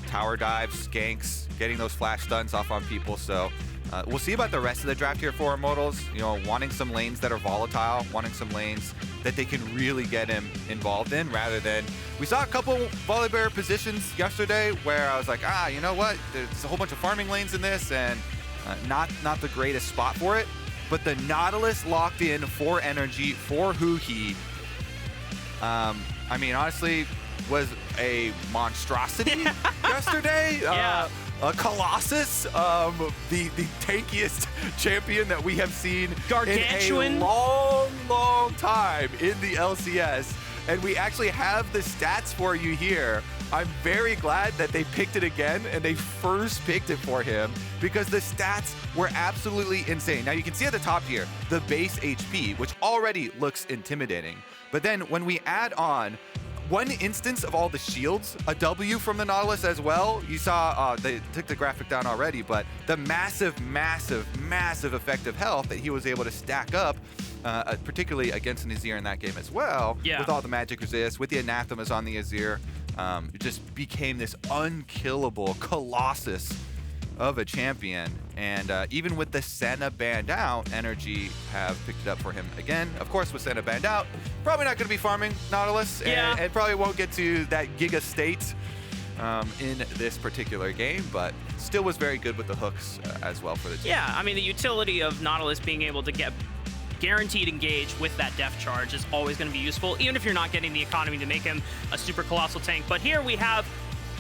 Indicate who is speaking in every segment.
Speaker 1: tower dives, ganks, getting those flash stuns off on people. So we'll see about the rest of the draft here for Immortals. You know, wanting some lanes that are volatile, wanting some lanes that they can really get him involved in, rather than, we saw a couple Volibear positions yesterday where I was like, you know what? There's a whole bunch of farming lanes in this, and not the greatest spot for it. But the Nautilus locked in for NRG, for Huhi. I mean, honestly, was a monstrosity yesterday.
Speaker 2: Yeah.
Speaker 1: A Colossus, the tankiest champion that we have seen
Speaker 2: Gargantuan.
Speaker 1: in a long time in the LCS. And we actually have the stats for you here. I'm very glad that they picked it again, and they first picked it for him, because the stats were absolutely insane. Now you can see at the top here, the base HP, which already looks intimidating. But then when we add on one instance of all the shields, a W from the Nautilus as well. You saw, they took the graphic down already, but the massive effective health that he was able to stack up, particularly against an Azir in that game as well, with all the magic resist, with the anathemas on the Azir, it just became this unkillable colossus of a champion. And even with the Senna banned out, NRG have picked it up for him again. Of course, with Senna banned out, probably not going to be farming Nautilus, and probably won't get to that Giga state in this particular game, but still was very good with the hooks as well for the team.
Speaker 2: Yeah, I mean, the utility of Nautilus being able to get guaranteed engage with that def charge is always going to be useful, even if you're not getting the economy to make him a super colossal tank. But here we have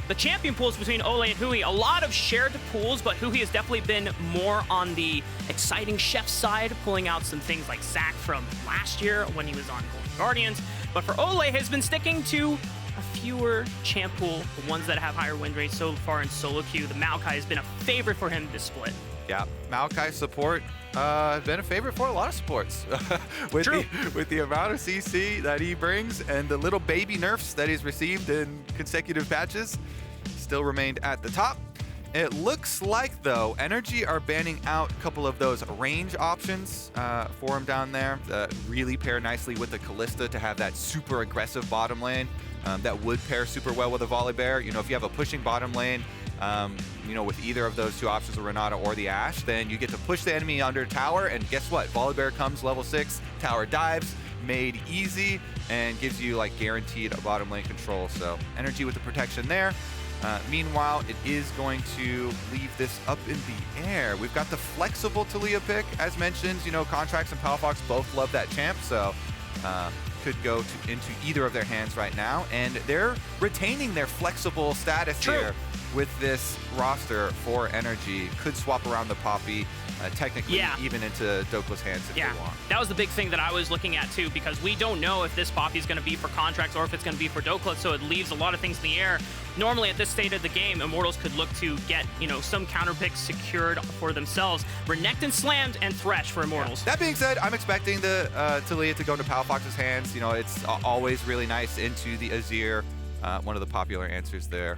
Speaker 2: the champion pools between Olleh and Huhi. A lot of shared pools, but Huhi has definitely been more on the exciting chef side, pulling out some things like Zac from last year when he was on Golden Guardians. But for Olleh, has been sticking to a fewer champ pool, the ones that have higher win rates so far in solo queue. The Maokai has been a favorite for him this split.
Speaker 1: Yeah, Maokai support been a favorite for a lot of supports with the amount of CC that he brings and the little baby nerfs that he's received in consecutive patches. Still remained at the top. It looks like, though, NRG are banning out a couple of those range options for him down there that really pair nicely with the Kalista to have that super aggressive bottom lane that would pair super well with a Volibear. You know, if you have a pushing bottom lane, you know, with either of those two options, the Renata or the Ashe, then you get to push the enemy under tower, and guess what? Volibear comes level 6, tower dives, made easy, and gives you like guaranteed bottom lane control. So NRG with the protection there. Meanwhile, it is going to leave this up in the air. We've got the flexible Taliyah pick, as mentioned. You know, Contractz and Palafox both love that champ, so could go into either of their hands right now, and they're retaining their flexible status here with this roster for NRG. Could swap around the Poppy, technically even into Dhokla's hands if they want.
Speaker 2: That was the big thing that I was looking at too, because we don't know if this Poppy is going to be for Contractz or if it's going to be for Dhokla, so it leaves a lot of things in the air. Normally at this state of the game, Immortals could look to get, you know, some counter picks secured for themselves. Renekton slammed and Thresh for Immortals.
Speaker 1: That being said, I'm expecting the Taliyah to go into Palafox's hands. You know, it's always really nice into the Azir, one of the popular answers there.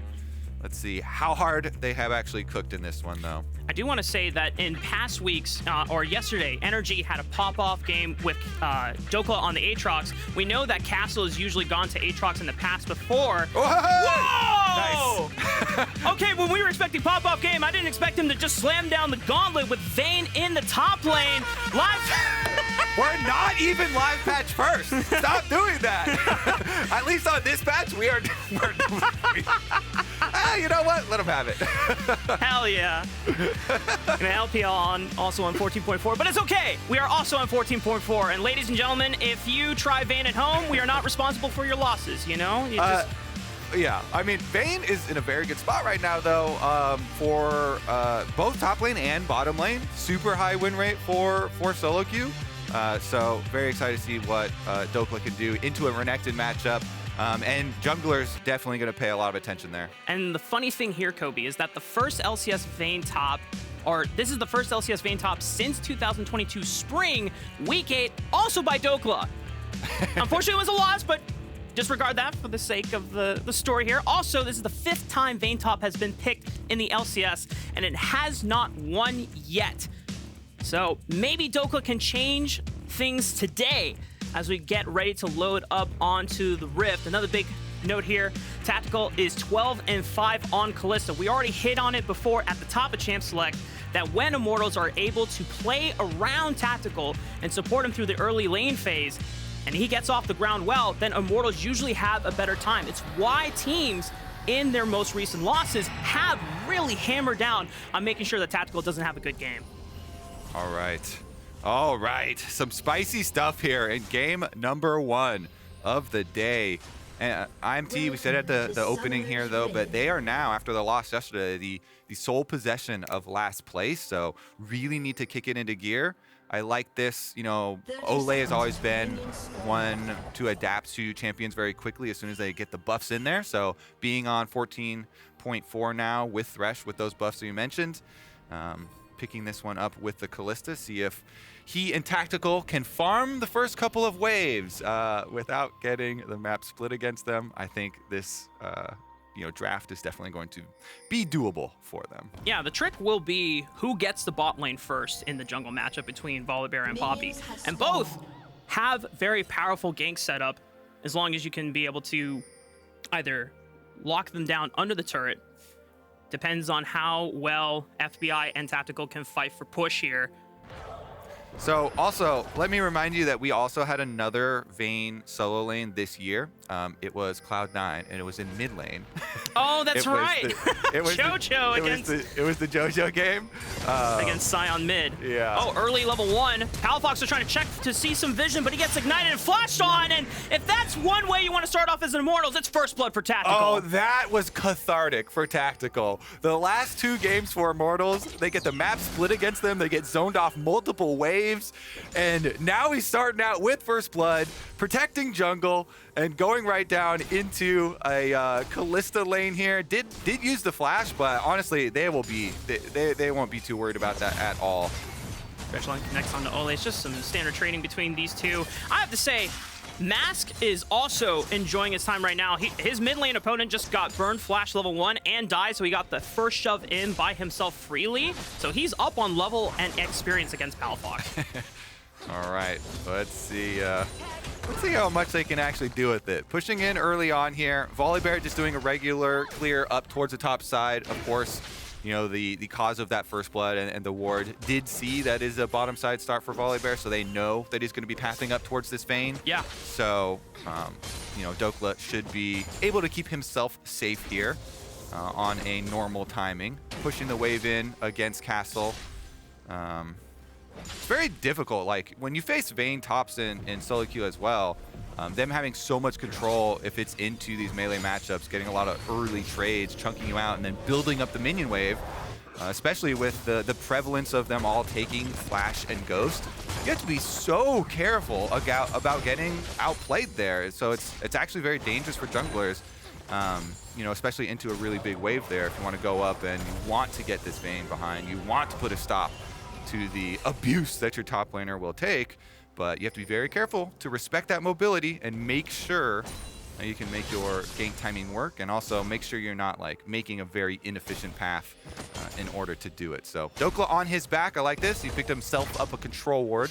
Speaker 1: Let's see how hard they have actually cooked in this one, though.
Speaker 2: I do want to say that in past weeks, or yesterday, NRG had a pop-off game with Dhokla on the Aatrox. We know that Castle has usually gone to Aatrox in the past before. Whoa! Nice. Okay, when we were expecting pop-off game, I didn't expect him to just slam down the gauntlet with Vayne in the top lane.
Speaker 1: We're not even live patch first. Stop doing that. At least on this patch, we are. You know what? Let them have it.
Speaker 2: Hell yeah. And LPL also on 14.4, but it's okay. We are also on 14.4. And ladies and gentlemen, if you try Vayne at home, we are not responsible for your losses, you know?
Speaker 1: Yeah, I mean, Vayne is in a very good spot right now, though, for both top lane and bottom lane. Super high win rate for solo queue. So very excited to see what Dhokla can do into a Renekton matchup. And junglers definitely going to pay a lot of attention there.
Speaker 2: And the funny thing here, Kobe, is that the first LCS Vayne top, or this is the first LCS Vayne top since 2022 spring, week 8, also by Dhokla. Unfortunately, it was a loss, but disregard that for the sake of the story here. Also, this is the 5th time Vayne top has been picked in the LCS, and it has not won yet. So maybe Dhokla can change things today as we get ready to load up onto the Rift. Another big note here, Tactical is 12-5 on Kalista. We already hit on it before at the top of Champ Select that when Immortals are able to play around Tactical and support him through the early lane phase, and he gets off the ground well, then Immortals usually have a better time. It's why teams in their most recent losses have really hammered down on making sure that Tactical doesn't have a good game.
Speaker 1: All right. Some spicy stuff here in game number 1 of the day. And IMT, we said at the opening here though, but they are now, after the loss yesterday, the sole possession of last place. So really need to kick it into gear. I like this, you know, Olleh has always been one to adapt to champions very quickly as soon as they get the buffs in there. So being on 14.4 now with Thresh, with those buffs that you mentioned, picking this one up with the Kalista, see if he and Tactical can farm the first couple of waves without getting the map split against them. I think this draft is definitely going to be doable for them.
Speaker 2: Yeah, the trick will be who gets the bot lane first in the jungle matchup between Volibear and Poppy. And both have very powerful gank setup as long as you can be able to either lock them down under the turret. Depends on how well FBI and Tactical can fight for push here.
Speaker 1: So also, let me remind you that we also had another Vayne solo lane this year. It was Cloud9, and it was in mid lane.
Speaker 2: Oh, that's right.
Speaker 1: It was
Speaker 2: JoJo
Speaker 1: it was the JoJo game.
Speaker 2: Against Sion mid.
Speaker 1: Yeah.
Speaker 2: Oh, early level 1. Palafox is trying to check to see some vision, but he gets ignited and flashed on. And if that's one way you want to start off as an Immortals, it's first blood for Tactical.
Speaker 1: Oh, that was cathartic for Tactical. The last 2 games for Immortals, they get the map split against them. They get zoned off multiple waves. And now he's starting out with first blood, protecting jungle, and going right down into a Kalista lane here. Did use the flash, but honestly, they won't be too worried about that at all.
Speaker 2: Thresh line connects onto Olleh. It's just some standard trading between these two. I have to say, Mask is also enjoying his time right now. His mid lane opponent just got burned flash level 1 and died, so he got the first shove in by himself freely. So he's up on level and experience against Palafox.
Speaker 1: All right, let's see how much they can actually do with it. Pushing in early on here. Volibear just doing a regular clear up towards the top side. Of course, you know, the cause of that first blood and the ward did see that is a bottom side start for Volibear, so they know that he's going to be pathing up towards this Vayne.
Speaker 2: Yeah.
Speaker 1: So, Dhokla should be able to keep himself safe here on a normal timing. Pushing the wave in against Castle. It's very difficult. Like, when you face Vayne tops in solo queue as well, them having so much control if it's into these melee matchups, getting a lot of early trades, chunking you out, and then building up the minion wave, especially with the prevalence of them all taking Flash and Ghost, you have to be so careful about getting outplayed there. So it's actually very dangerous for junglers, especially into a really big wave there. If you want to go up and you want to get this Vayne behind, you want to put a stop to the abuse that your top laner will take, but you have to be very careful to respect that mobility and make sure that you can make your gank timing work, and also make sure you're not like making a very inefficient path in order to do it. So Dhokla on his back, I like this. He picked himself up a control ward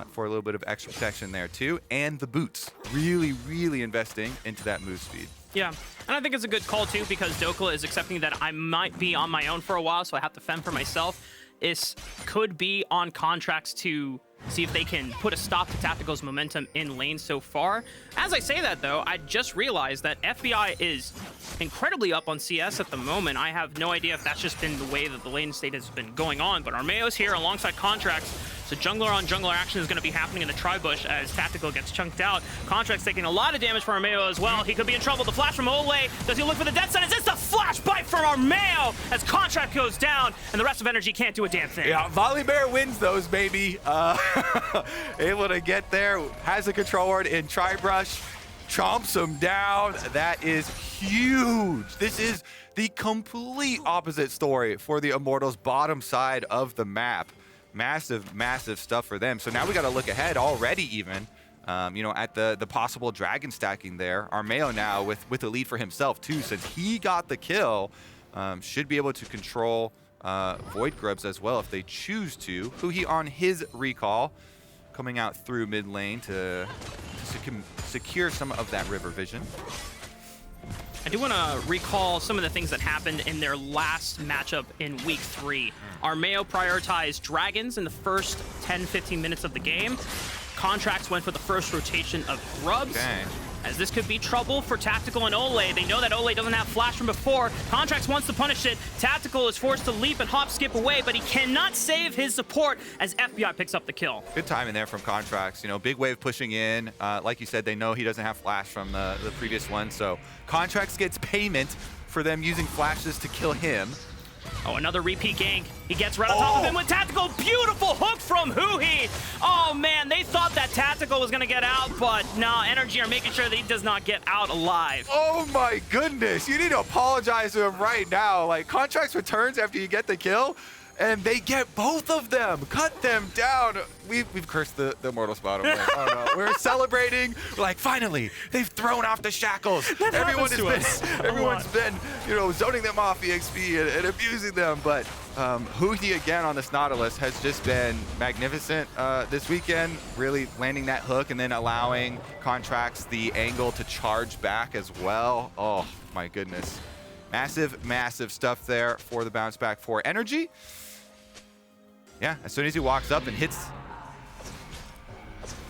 Speaker 1: for a little bit of extra protection there too, and the boots. Really, really investing into that move speed.
Speaker 2: Yeah, and I think it's a good call too, because Dhokla is accepting that I might be on my own for a while, so I have to fend for myself. This could be on Contractz to see if they can put a stop to Tactical's momentum in lane so far. As I say that, though, I just realized that FBI is incredibly up on CS at the moment. I have no idea if that's just been the way that the lane state has been going on, but Armao's here alongside Contractz. So jungler on jungler action is going to be happening in the tri-bush as Tactical gets chunked out. Contractz taking a lot of damage from Armao as well. He could be in trouble. The flash from Olleh. Does he look for the death sentence? It's the flash bite from Armao as Contractz goes down, and the rest of NRG can't do a damn thing.
Speaker 1: Yeah, Volibear wins those, baby. Able to get there, has a control ward in tri-brush, chomps him down. That is huge. This is the complete opposite story for the Immortals bottom side of the map. Massive, massive stuff for them. So now we got to look ahead already even, at the possible dragon stacking there. Armao now with a lead for himself too, since he got the kill, should be able to control Void Grubs as well if they choose to. Huhi on his recall, coming out through mid lane to secure some of that river vision.
Speaker 2: I do want to recall some of the things that happened in their last matchup in Week 3. Armao prioritized Dragons in the first 10-15 minutes of the game. Contractz went for the first rotation of Grubs.
Speaker 1: Dang.
Speaker 2: As this could be trouble for Tactical and Olleh. They know that Olleh doesn't have flash from before. Contractz wants to punish it. Tactical is forced to leap and hop skip away, but he cannot save his support as FBI picks up the kill.
Speaker 1: Good timing there from Contractz. You know, big wave pushing in. Like you said, they know he doesn't have flash from the previous one, so Contractz gets payment for them using flashes to kill him.
Speaker 2: Oh, another repeat gank. He gets right on top of him with Tactical. Beautiful hook from Huhi. Oh, man, they thought that Tactical was going to get out, but no, NRG are making sure that he does not get out alive.
Speaker 1: Oh, my goodness. You need to apologize to him right now. Like, Contractz returns after you get the kill, and they get both of them. Cut them down. We've cursed the Immortals bottom. Like, I don't know. We're celebrating. We're like, finally, they've thrown off the shackles. Everyone's been, you know, zoning them off EXP and abusing them. But Huhi again on this Nautilus has just been magnificent this weekend, really landing that hook and then allowing Contractz the angle to charge back as well. Oh, my goodness. Massive, massive stuff there for the bounce back for NRG. Yeah, as soon as he walks up and hits.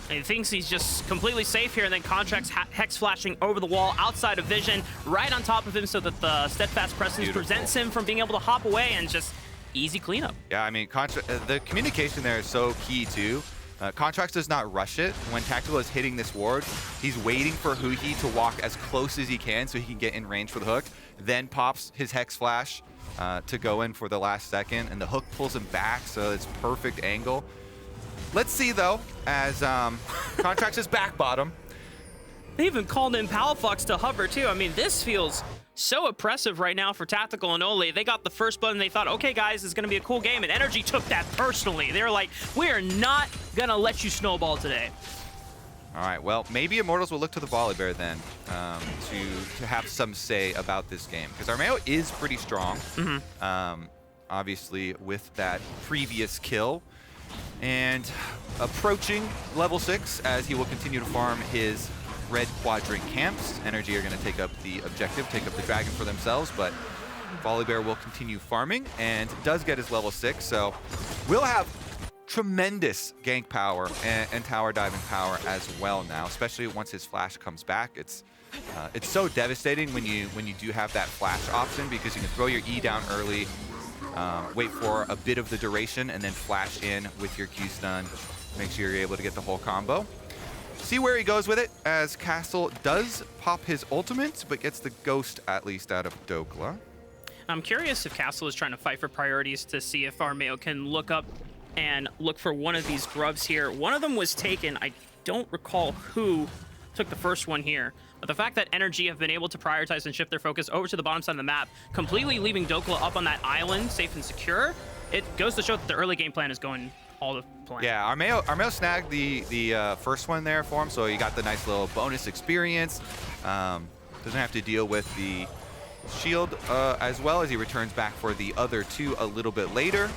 Speaker 2: He thinks he's just completely safe here, and then Contractz hex flashing over the wall outside of vision, right on top of him so that the steadfast presence prevents him from being able to hop away and just easy cleanup.
Speaker 1: Yeah, I mean, the communication there is so key too. Contractz does not rush it. When Tactical is hitting this ward, he's waiting for Huhi to walk as close as he can so he can get in range for the hook, then pops his hex flash to go in for the last second, and the hook pulls him back, so it's perfect angle. Let's see, though, as Contractz is back bottom.
Speaker 2: They even called in Palafox to hover, too. I mean, this feels so oppressive right now for Tactical and Olleh. They got the first blood, and they thought, okay, guys, it's going to be a cool game, and NRG took that personally. They were like, we are not going to let you snowball today.
Speaker 1: All right, well, maybe Immortals will look to the Volibear then to have some say about this game, because Armao is pretty strong, obviously, with that previous kill. And approaching level 6 as he will continue to farm his red quadrant camps. NRG are going to take up the objective, take up the dragon for themselves, but Volibear will continue farming and does get his level 6, so we'll have tremendous gank power and tower diving power as well now, especially once his flash comes back. It's so devastating when you do have that flash option, because you can throw your E down early, wait for a bit of the duration, and then flash in with your Q stun. Make sure you're able to get the whole combo. See where he goes with it, as Castle does pop his ultimate, but gets the ghost at least out of Dhokla.
Speaker 2: I'm curious if Castle is trying to fight for priorities to see if Armao can look up and look for one of these grubs here. One of them was taken. I don't recall who took the first one here. But the fact that NRG have been able to prioritize and shift their focus over to the bottom side of the map, completely leaving Dhokla up on that island, safe and secure, it goes to show that the early game plan is going all the plan.
Speaker 1: Yeah, Armao snagged the first one there for him, so he got the nice little bonus experience. Doesn't have to deal with the shield as well, as he returns back for the other two a little bit later.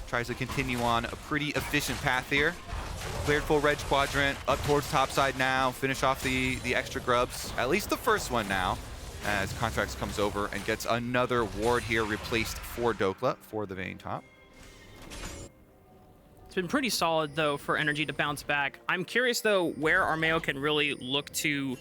Speaker 1: Tries to continue on a pretty efficient path here. Cleared full red quadrant, up towards top side now, finish off the extra grubs, at least the first one now, as Contractz comes over and gets another ward here replaced for Dhokla for the Vayne top.
Speaker 2: It's been pretty solid, though, for NRG to bounce back. I'm curious, though, where Armao can really look to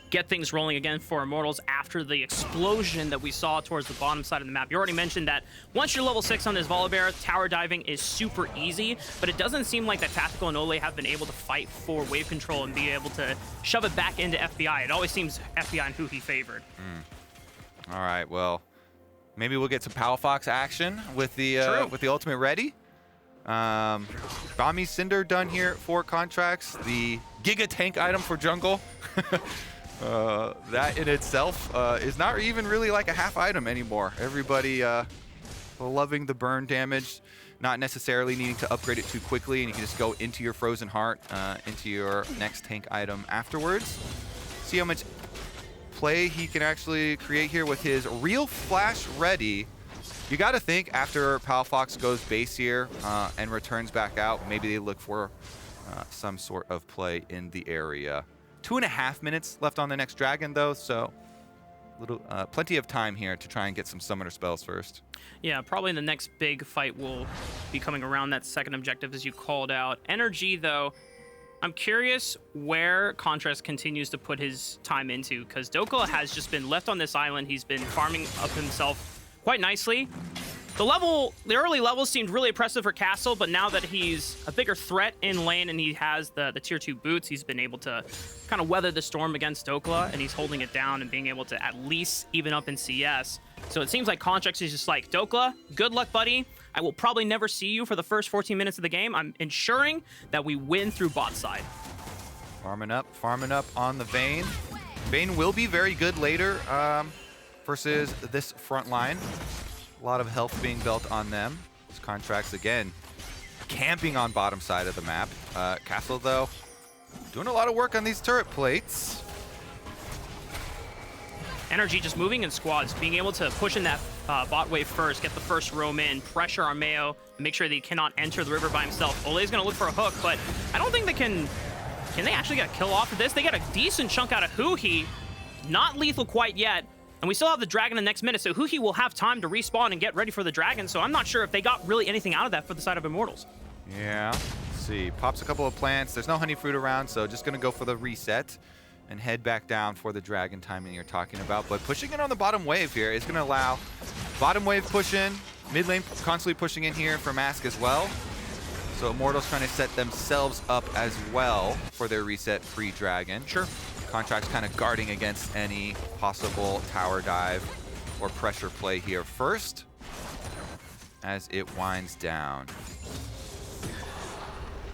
Speaker 2: get things rolling again for Immortals after the explosion that we saw towards the bottom side of the map. You already mentioned that once you're level 6 on this Volibear, tower diving is super easy, but it doesn't seem like that Tactical and Olleh have been able to fight for wave control and be able to shove it back into FBI. It always seems FBI and Huhi favored.
Speaker 1: All right, well, maybe we'll get some Palafox action with the ultimate ready. Bami Cinder done here for Contractz, the Giga Tank item for jungle. That in itself is not even really like a half item anymore. Everybody loving the burn damage, not necessarily needing to upgrade it too quickly, and you can just go into your Frozen Heart, into your next tank item afterwards. See how much play he can actually create here with his real flash ready. You got to think after Palafox goes base here and returns back out, maybe they look for some sort of play in the area. 2.5 minutes left on the next dragon, though, so plenty of time here to try and get some summoner spells first.
Speaker 2: Yeah, probably the next big fight will be coming around that second objective, as you called out. NRG, though, I'm curious where Contractz continues to put his time into, because Dhokla has just been left on this island. He's been farming up himself quite nicely. The early levels seemed really impressive for Castle, but now that he's a bigger threat in lane and he has the tier 2 boots, he's been able to kind of weather the storm against Dhokla, and he's holding it down and being able to at least even up in CS. So it seems like Contractz is just like, Dhokla, good luck, buddy. I will probably never see you for the first 14 minutes of the game. I'm ensuring that we win through bot side.
Speaker 1: Farming up on the Vayne. Vayne will be very good later versus this front line. A lot of health being built on them. This Contractz, again, camping on bottom side of the map. Castle, though, doing a lot of work on these turret plates.
Speaker 2: NRG just moving in squads, being able to push in that bot wave first, get the first roam in, pressure Armao, make sure that he cannot enter the river by himself. Olleh's going to look for a hook, but I don't think they can they actually get a kill off of this? They get a decent chunk out of Huhi. Not lethal quite yet. And we still have the dragon in the next minute, so Huhi will have time to respawn and get ready for the dragon, so I'm not sure if they got really anything out of that for the side of Immortals.
Speaker 1: Yeah, let's see. Pops a couple of plants. There's no honey fruit around, so just going to go for the reset and head back down for the dragon timing you're talking about. But pushing in on the bottom wave here is going to allow bottom wave push in, mid lane constantly pushing in here for Mask as well. So Immortals trying to set themselves up as well for their reset pre-dragon.
Speaker 2: Sure.
Speaker 1: Contractz kind of guarding against any possible tower dive or pressure play here first as it winds down.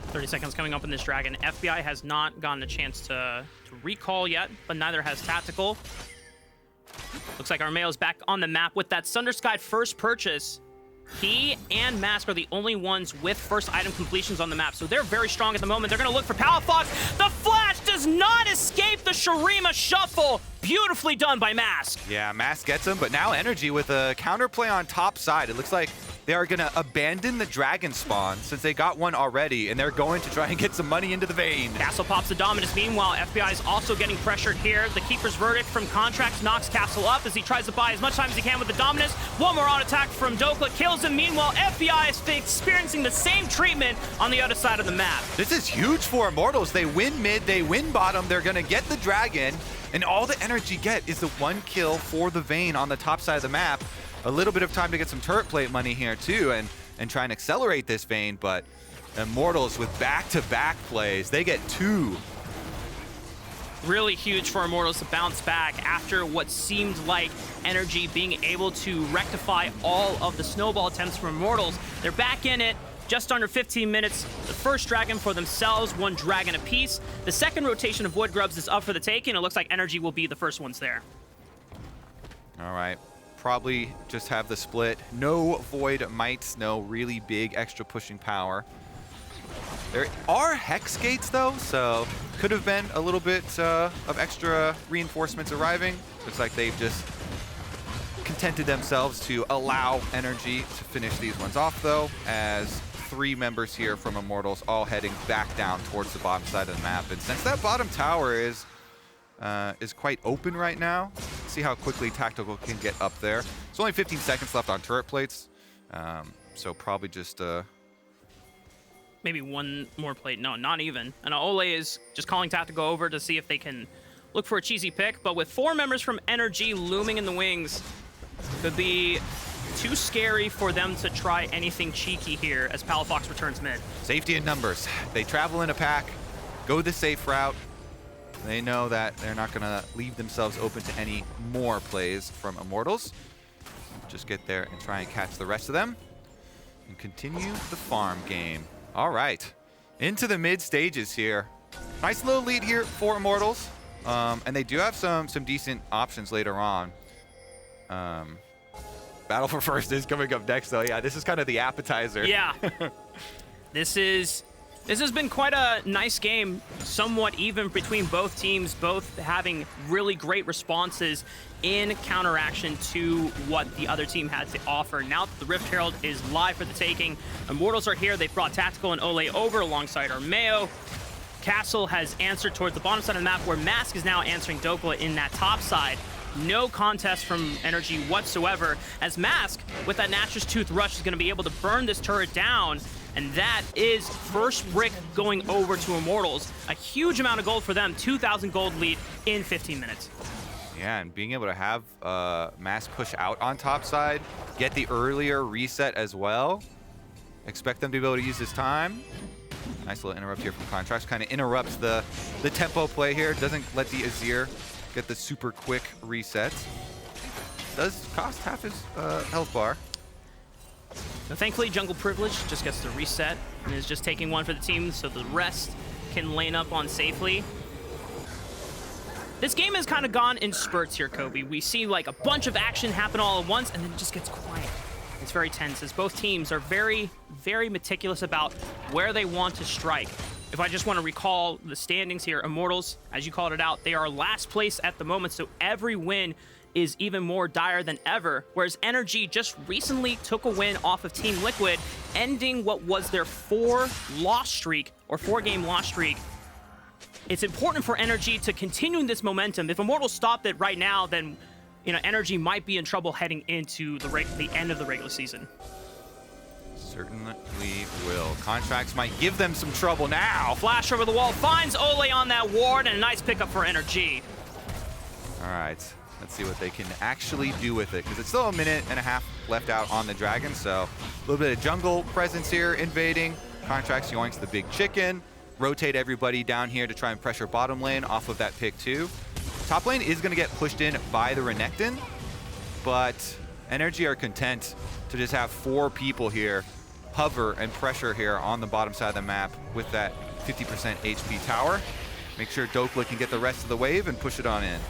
Speaker 2: 30 seconds coming up in this dragon. FBI has not gotten a chance to recall yet, but neither has Tactical. Looks like Armao's back on the map with that Sundersky first purchase. He and Mask are the only ones with first item completions on the map, so they're very strong at the moment. They're going to look for Palafox. The flash does not escape the Shurima shuffle. Beautifully done by Mask.
Speaker 1: Yeah, Mask gets him, but now NRG with a counterplay on top side. It looks like they are going to abandon the dragon spawn since they got one already, and they're going to try and get some money into the Vayne.
Speaker 2: Castle pops the Dominus. Meanwhile, FBI is also getting pressured here. The Keeper's Verdict from Contractz knocks Castle up as he tries to buy as much time as he can with the Dominus. One more on attack from Dhokla kills him. Meanwhile, FBI is experiencing the same treatment on the other side of the map.
Speaker 1: This is huge for Immortals. They win mid, they win bottom. They're going to get the dragon, and all the NRG get is the one kill for the Vayne on the top side of the map. A little bit of time to get some turret plate money here too and try and accelerate this Vayne, but Immortals with back-to-back plays, they get two.
Speaker 2: Really huge for Immortals to bounce back after what seemed like NRG being able to rectify all of the snowball attempts from Immortals. They're back in it. Just under 15 minutes. The first dragon for themselves, one dragon apiece. The second rotation of Wood Grubs is up for the taking. It looks like NRG will be the first ones there.
Speaker 1: All right. Probably just have the split. No Void Mites, no really big extra pushing power. There are Hex Gates though, so could have been a little bit of extra reinforcements arriving. Looks like they've just contented themselves to allow NRG to finish these ones off though, as 3 members here from Immortals all heading back down towards the bottom side of the map. And since that bottom tower is quite open right now, see how quickly Tactical can get up there. There's only 15 seconds left on turret plates, so probably just
Speaker 2: maybe one more plate. No, not even. And Olleh is just calling Tactical over to see if they can look for a cheesy pick, but with 4 members from NRG looming in the wings, could be too scary for them to try anything cheeky here as Palafox returns mid.
Speaker 1: Safety in numbers. They travel in a pack, go the safe route. They know that they're not going to leave themselves open to any more plays from Immortals. Just get there and try and catch the rest of them and continue the farm game. All right, into the mid stages here. Nice little lead here for Immortals, and they do have some decent options later on. Battle for First is coming up next, though. Yeah, this is kind of the appetizer.
Speaker 2: Yeah, this has been quite a nice game, somewhat even between both teams, both having really great responses in counteraction to what the other team had to offer. Now that the Rift Herald is live for the taking, Immortals are here. They've brought Tactical and Olleh over alongside Armao. Castle has answered towards the bottom side of the map, where Mask is now answering Dhokla in that top side. No contest from NRG whatsoever, as Mask, with that Nature's Tooth Rush, is going to be able to burn this turret down. And that is first brick going over to Immortals. A huge amount of gold for them, 2,000 gold lead in 15 minutes.
Speaker 1: Yeah, and being able to have Mask push out on top side, get the earlier reset as well. Expect them to be able to use this time. Nice little interrupt here from Contractz. Kind of interrupts the tempo play here. Doesn't let the Azir get the super quick reset. Does cost half his health bar.
Speaker 2: So thankfully, Jungle Privilege just gets the reset and is just taking one for the team so the rest can lane up on safely. This game has kind of gone in spurts here, Kobe. We see like a bunch of action happen all at once and then it just gets quiet. It's very tense as both teams are very, very meticulous about where they want to strike. If I just want to recall the standings here, Immortals, as you called it out, they are last place at the moment, so every win is even more dire than ever, whereas NRG just recently took a win off of Team Liquid, ending what was their 4-game loss streak. It's important for NRG to continue this momentum. If Immortals stopped it right now, then NRG might be in trouble heading into the end of the regular season.
Speaker 1: Certainly will. Contractz might give them some trouble now.
Speaker 2: Flash over the wall, finds Olleh on that ward, and a nice pickup for NRG.
Speaker 1: All right, let's see what they can actually do with it, because it's still a minute and a half left out on the Dragon, so a little bit of jungle presence here invading. Contractz yoinks the big chicken, rotate everybody down here to try and pressure bottom lane off of that pick too. Top lane is going to get pushed in by the Renekton, but NRG are content to just have 4 people here hover and pressure here on the bottom side of the map with that 50% HP tower. Make sure Dhokla can get the rest of the wave and push it on in.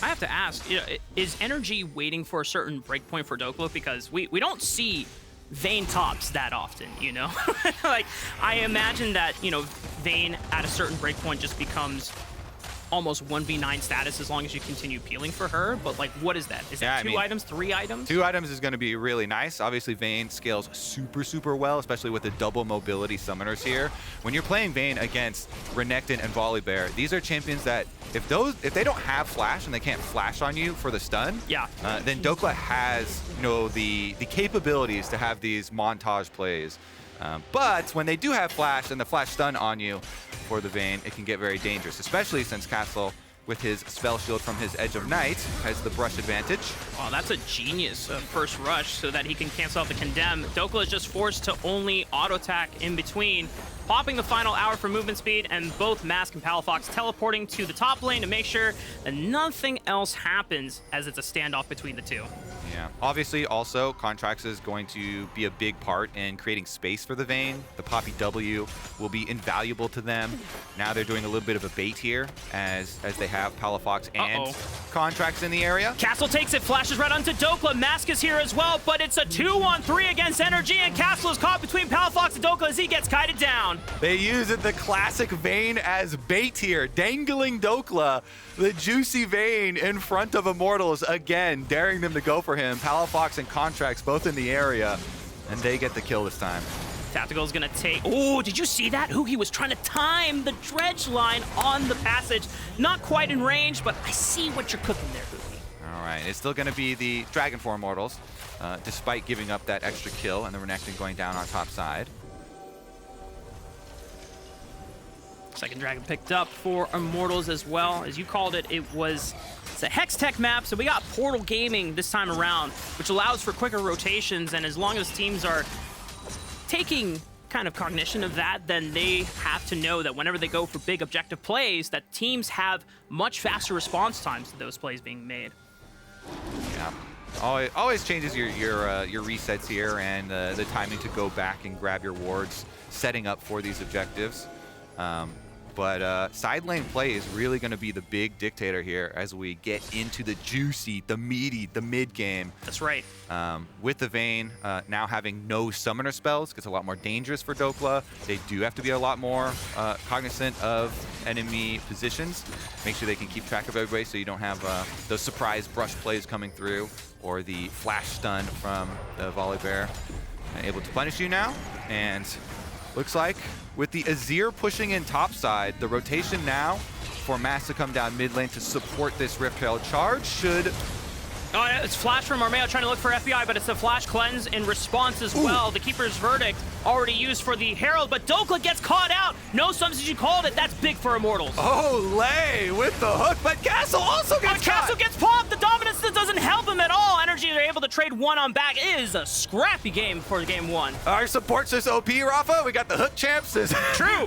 Speaker 2: I have to ask, is NRG waiting for a certain breakpoint for Dhokla? Because we don't see Vayne tops that often, like, I imagine that, Vayne at a certain breakpoint just becomes almost 1v9 status as long as you continue peeling for her, but like, what is that? Is that 2 items, 3 items?
Speaker 1: 2 items is going to be really nice. Obviously, Vayne scales super well, especially with the double mobility summoners here. When you're playing Vayne against Renekton and Volibear, these are champions that if they don't have flash and they can't flash on you for the stun, then Dhokla has the capabilities to have these montage plays. But when they do have flash and the flash stun on you for the Vayne, it can get very dangerous, especially since Castle, with his spell shield from his Edge of Night, has the brush advantage.
Speaker 2: Wow, that's a genius first rush so that he can cancel out the Condemn. Dhokla is just forced to only auto-attack in between, popping the final hour for movement speed, and both Mask and Palafox teleporting to the top lane to make sure that nothing else happens as it's a standoff between the two.
Speaker 1: Yeah, obviously also Contractz is going to be a big part in creating space for the Vayne. The Poppy W will be invaluable to them. Now they're doing a little bit of a bait here as they have Palafox and Contractz in the area.
Speaker 2: Castle takes it, flashes right onto Dhokla. Mask is here as well, but it's a 2-on-3 against NRG, and Castle is caught between Palafox and Dhokla as he gets kited down.
Speaker 1: They use the classic Vayne as bait here, dangling Dhokla, the juicy Vayne in front of Immortals again, daring them to go for him. Palafox and Contractz both in the area, and they get the kill this time.
Speaker 2: Tactical is going to take... Oh, did you see that? Huhi was trying to time the dredge line on the passage. Not quite in range, but I see what you're cooking there, Huhi.
Speaker 1: All right, it's still going to be the Dragon for Immortals, despite giving up that extra kill and the Renekton going down on top side.
Speaker 2: Second Dragon picked up for Immortals as well. As you called it, it's a Hex Tech map, so we got Portal Gaming this time around, which allows for quicker rotations, and as long as teams are taking kind of cognition of that, then they have to know that whenever they go for big objective plays, that teams have much faster response times to those plays being made.
Speaker 1: Yeah, always changes your resets here and the timing to go back and grab your wards, setting up for these objectives. But side lane play is really going to be the big dictator here as we get into the juicy, the meaty, the mid game.
Speaker 2: That's right.
Speaker 1: With the Vayne now having no summoner spells, gets a lot more dangerous for Dhokla. They do have to be a lot more cognizant of enemy positions. Make sure they can keep track of everybody so you don't have those surprise brush plays coming through or the flash stun from the Volibear. Able to punish you now, and looks like with the Azir pushing in topside, the rotation now for Mass to come down mid lane to support this Rift Herald charge. Should...
Speaker 2: Oh, yeah, it's flash from Armao trying to look for FBI, but it's a flash cleanse in response as well. The Keeper's Verdict already used for the Herald, but Dhokla gets caught out. No substitute called it. That's big for Immortals.
Speaker 1: Olleh with the hook, but Castle also gets caught.
Speaker 2: Castle gets popped. The dominance doesn't help him at all. NRG are able to trade one on back. It is a scrappy game for game one.
Speaker 1: Our support's just OP, Raafaa. We got the hook champs.
Speaker 2: True.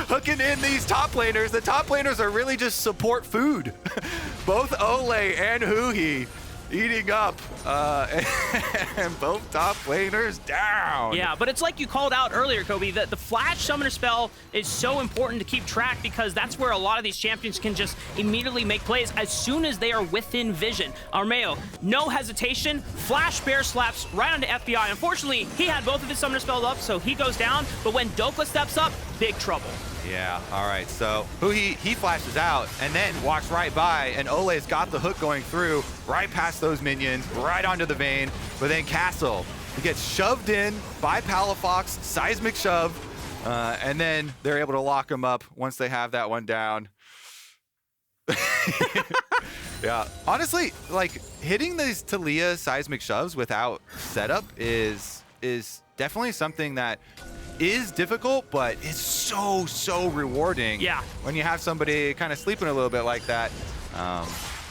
Speaker 1: Hooking in these top laners. The top laners are really just support food. Both Olleh and Huhi eating up, and both top laners down.
Speaker 2: Yeah, but it's like you called out earlier, Kobe, that the Flash Summoner spell is so important to keep track because that's where a lot of these champions can just immediately make plays as soon as they are within vision. Armao, no hesitation, Flash Bear slaps right onto FBI. Unfortunately, he had both of his Summoner spells up, so he goes down, but when Dhokla steps up, big trouble.
Speaker 1: Yeah, all right, so Huhi, he flashes out and then walks right by, and Olleh's got the hook going through, right past those minions, right onto the Vayne, but then Castle, he gets shoved in by Palafox, seismic shove, and then they're able to lock him up once they have that one down. Yeah, honestly, like, hitting these Taliyah seismic shoves without setup is definitely something that is difficult, but it's so rewarding.
Speaker 2: Yeah.
Speaker 1: When you have somebody kind of sleeping a little bit like that.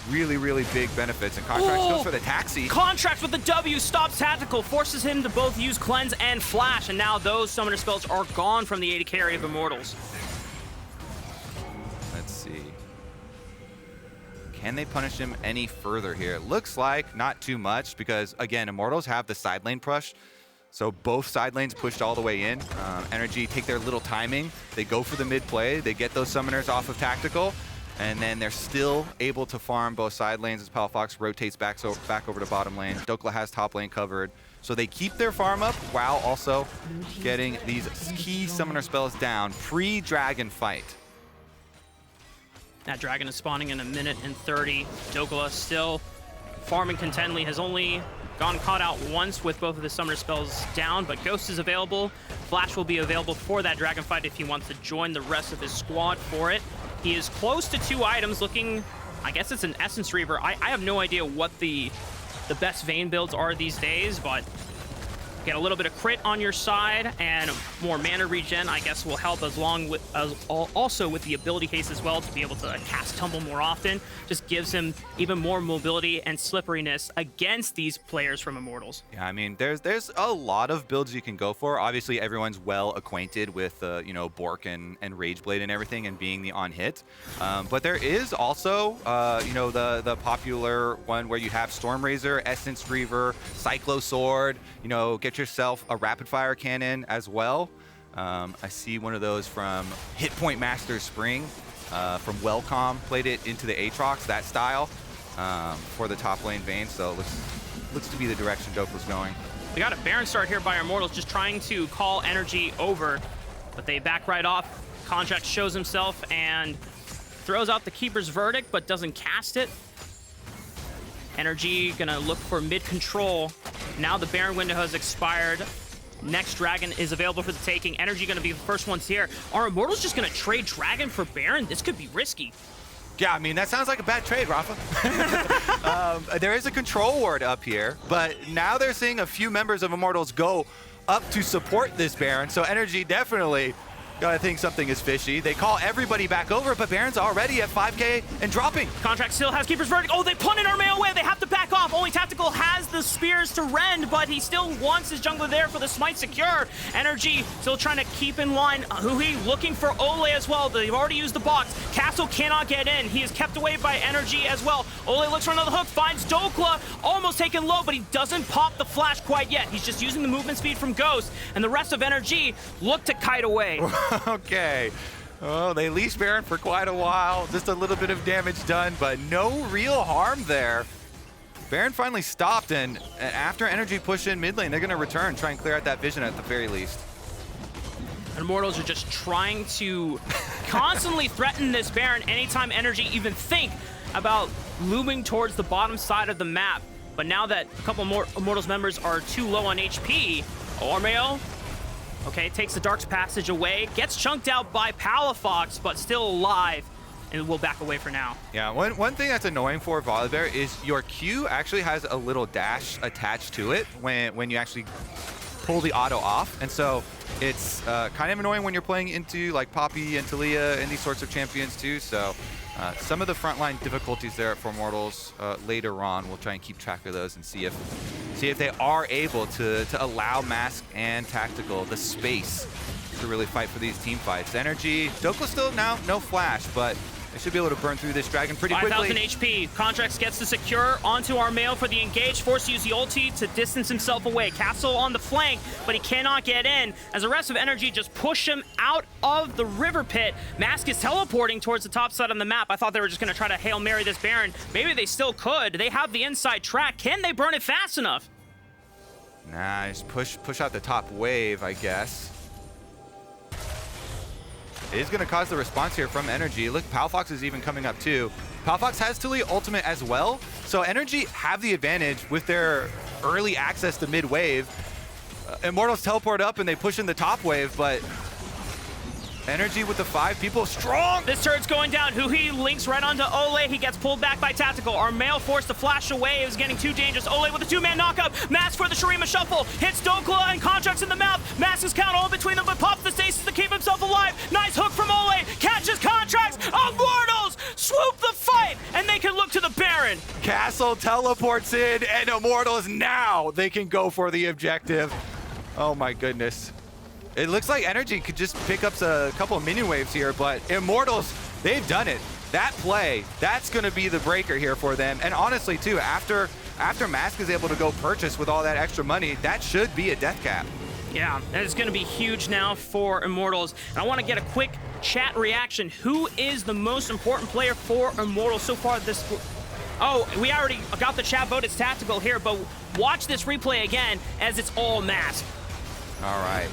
Speaker 1: Really big benefits. And Contractz goes for the taxi.
Speaker 2: Contractz with the W stops Tactical, forces him to both use Cleanse and Flash, and now those Summoner spells are gone from the AD carry of Immortals.
Speaker 1: Let's see. Can they punish him any further here? It looks like not too much because, again, Immortals have the side lane push. So both side lanes pushed all the way in. NRG take their little timing. They go for the mid play. They get those summoners off of Tactical. And then they're still able to farm both side lanes as Palafox rotates back over to bottom lane. Dhokla has top lane covered. So they keep their farm up while also getting these key summoner spells down pre-dragon fight.
Speaker 2: That dragon is spawning in 1 minute and 30. Dhokla still farming contently, has only gone caught out once with both of the summoner spells down, but Ghost is available. Flash will be available for that dragon fight if he wants to join the rest of his squad for it. He is close to 2 items looking, I guess it's an Essence Reaver. I have no idea what the best Vayne builds are these days, but get a little bit of crit on your side and more mana regen, I guess, will help also with the ability haste as well to be able to cast Tumble more often. Just gives him even more mobility and slipperiness against these players from Immortals.
Speaker 1: Yeah, I mean, there's a lot of builds you can go for. Obviously, everyone's well acquainted with you know, Bork and Rageblade and everything and being the on hit. But there is also you know, the popular one where you have Stormrazor, Essence Reaver, Cyclo Sword. You know, get yourself a rapid fire cannon as well. I see one of those from Hit Point Master Spring from Wellcom, played it into the Aatrox, that style, for the top lane Vayne. So it looks to be the direction Dhokla's going.
Speaker 2: We got a Baron start here by Immortals, just trying to call energy over, but they back right off. Contractz shows himself and throws out the Keeper's Verdict, but doesn't cast it. NRG gonna look for mid control. Now the Baron window has expired. Next dragon is available for the taking. NRG gonna be the first ones here. Are Immortals just gonna trade dragon for Baron? This could be risky.
Speaker 1: Yeah, I mean, that sounds like a bad trade, Raafaa. There is a control ward up here, but now they're seeing a few members of Immortals go up to support this Baron, so NRG definitely gotta think something is fishy. They call everybody back over, but Baron's already at 5k and dropping.
Speaker 2: Contractz still has Keeper's Verdict. Oh, they punted Armao away. They have to back off. Only Tactical has the spears to rend, but he still wants his jungler there for the smite secure. NRG still trying to keep in line. Huhi looking for Olleh as well. They've already used the box. Castle cannot get in. He is kept away by NRG as well. Olleh looks for another hook, finds Dhokla, almost taken low, but he doesn't pop the flash quite yet. He's just using the movement speed from Ghost, and the rest of NRG look to kite away.
Speaker 1: Okay. Oh, they leashed Baron for quite a while. Just a little bit of damage done, but no real harm there. Baron finally stopped, and after NRG push in mid lane, they're going to return, try and clear out that vision at the very least.
Speaker 2: And Immortals are just trying to constantly threaten this Baron anytime NRG even think about looming towards the bottom side of the map. But now that a couple more Immortals members are too low on HP, Armao, okay, takes the Dark's Passage away, gets chunked out by Palafox, but still alive. and we'll back away for now.
Speaker 1: Yeah, one thing that's annoying for Volibear is your Q actually has a little dash attached to it when you actually pull the auto off. And so it's kind of annoying when you're playing into like Poppy and Taliyah and these sorts of champions too. So some of the frontline difficulties there for Immortals later on, we'll try and keep track of those and see if they are able to allow Mask and Tactical the space to really fight for these team fights. NRG, Dhokla still now no flash, but they should be able to burn through this dragon pretty quickly.
Speaker 2: 5,000 HP. Contractz gets to secure onto Armao for the engage, forced to use the ulti to distance himself away. Castle on the flank, but he cannot get in as the rest of NRG just push him out of the river pit. Mask is teleporting towards the top side on the map. I thought they were just going to try to Hail Mary this Baron. Maybe they still could. They have the inside track. Can they burn it fast enough?
Speaker 1: Nah, just push out the top wave, I guess. It is going to cause the response here from NRG. Look, Palafox is even coming up too. Palafox has Taliyah ultimate as well, so NRG have the advantage with their early access to mid wave. Immortals teleport up and they push in the top wave, but NRG with the 5 people strong.
Speaker 2: This turret's going down. Huhi links right onto Olleh. He gets pulled back by Tactical. Armao forced to flash away. It was getting too dangerous. Olleh with a 2-man knockup. Mask for the Shurima shuffle. Hits Dhokla and Contractz in the mouth. Mask is count all between them, but pops the stasis to keep himself alive. Nice hook from Olleh. Catches Contractz. Immortals swoop the fight, and they can look to the Baron.
Speaker 1: Castle teleports in, and Immortals now they can go for the objective. Oh my goodness. It looks like NRG could just pick up a couple of minion waves here, but Immortals, they've done it. That play, that's going to be the breaker here for them. And honestly, too, after Mask is able to go purchase with all that extra money, that should be a death cap.
Speaker 2: Yeah, that is going to be huge now for Immortals. And I want to get a quick chat reaction. Who is the most important player for Immortals so far this... Oh, we already got the chat vote. It's Tactical here, but watch this replay again as it's all Mask.
Speaker 1: All right.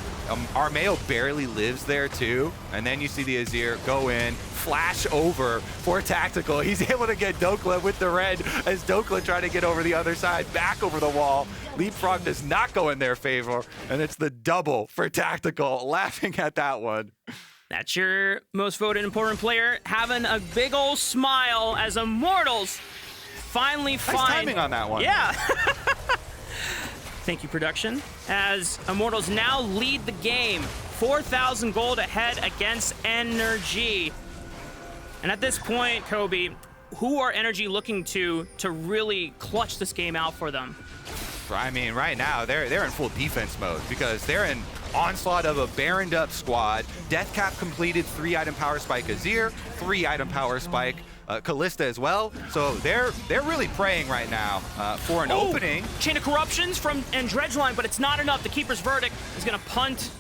Speaker 1: Armao barely lives there too, and then you see the Azir go in, flash over for Tactical. He's able to get Dhokla with the red as Dhokla trying to get over the other side, back over the wall. Leapfrog does not go in their favor, and it's the double for Tactical. Laughing at that one.
Speaker 2: That's your most voted important player, having a big old smile as Immortals finally find...
Speaker 1: Nice timing on that one.
Speaker 2: Yeah. Thank you, production. As Immortals now lead the game, 4,000 gold ahead against NRG. And at this point, Kobe, who are NRG looking to really clutch this game out for them?
Speaker 1: I mean, right now, they're in full defense mode because they're in onslaught of a Baroned up squad. Death cap completed, 3-item power spike Azir, 3-item power spike Kalista as well. So they're really praying right now for an opening.
Speaker 2: Chain of Corruptions from Dredgeline, but it's not enough. The Keeper's Verdict is going to punt.